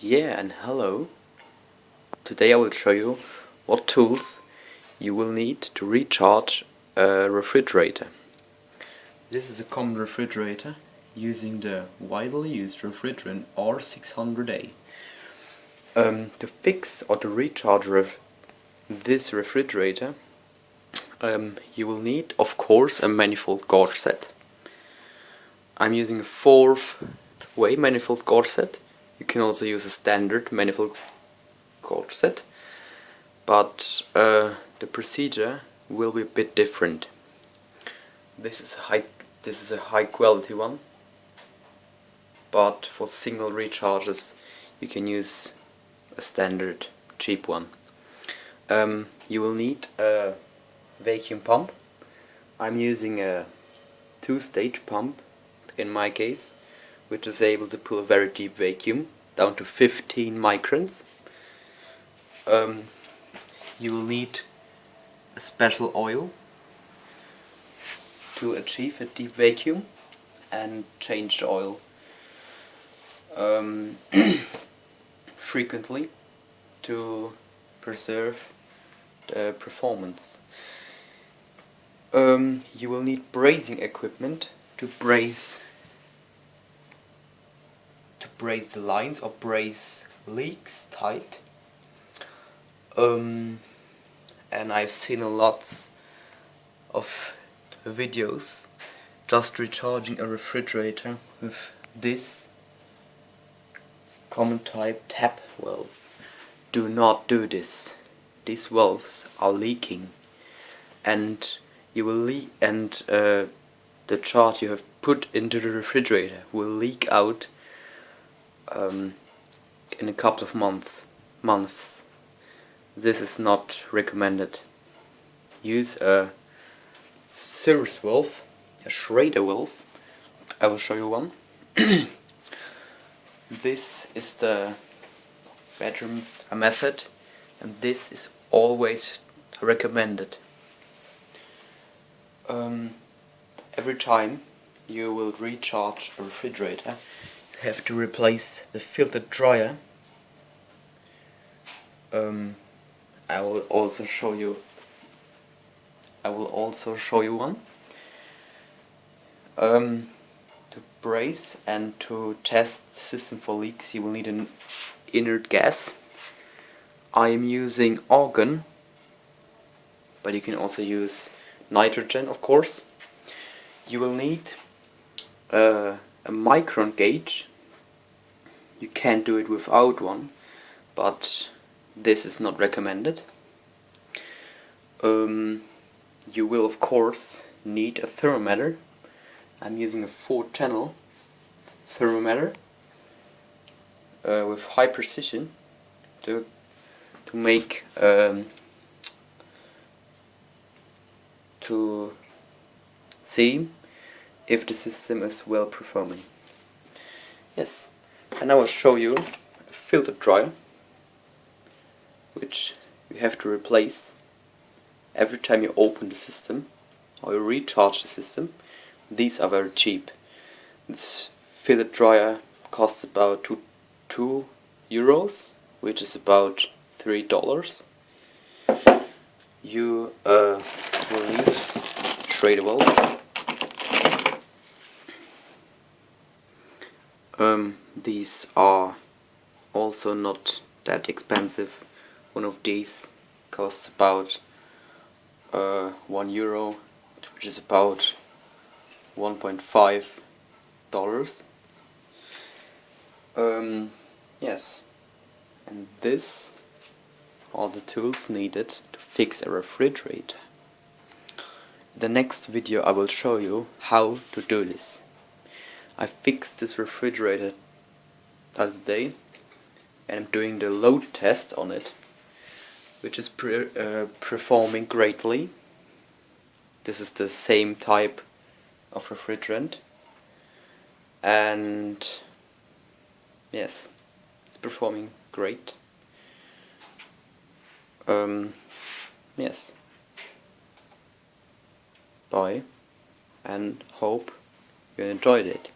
Yeah, and hello. Today I will show you what tools you will need to recharge a refrigerator. This is a common refrigerator using the widely used refrigerant R600A. To fix or to recharge this refrigerator, you will need, of course, a manifold gauge set. I'm using a 4-way manifold gauge set. You can also use a standard manifold gauge set, but the procedure will be a bit different. This is a high quality one, but for single recharges you can use a standard cheap one. You will need a vacuum pump. I'm using a 2-stage pump in my case, which is able to pull a very deep vacuum down to 15 microns. You will need a special oil to achieve a deep vacuum and change the oil frequently to preserve the performance. You will need brazing equipment to brace the lines or brace leaks tight. And I've seen lots of videos just recharging a refrigerator with this common type tap valve. Do not do this. These valves are leaking, and you will leak, and the charge you have put into the refrigerator will leak out in a couple of months. This is not recommended. Use a service valve, a Schrader valve. I will show you one. This is the bedroom method, and this is always recommended. Every time you will recharge a refrigerator, you have to replace the filter dryer. I will also show you one. To brace and to test the system for leaks, you will need an inert gas. I am using argon, but you can also use nitrogen, of course. You will need a micron gauge. You can't do it without one, but this is not recommended. You will of course need a thermometer. I'm using a 4-channel thermometer with high precision to make to see if the system is well performing. Yes, and I will show you a filter dryer, which you have to replace every time you open the system or you recharge the system. These are very cheap. This filter dryer costs about €2, which is about $3. You will need Schrader valve. These are also not that expensive. One of these costs about €1, which is about $1.5. Yes, and this are the tools needed to fix a refrigerator. In the next video I will show you how to do this. I fixed this refrigerator the other day, and I'm doing the load test on it, which is performing greatly. This is the same type of refrigerant, and yes, it's performing great. Yes, bye, and hope you enjoyed it.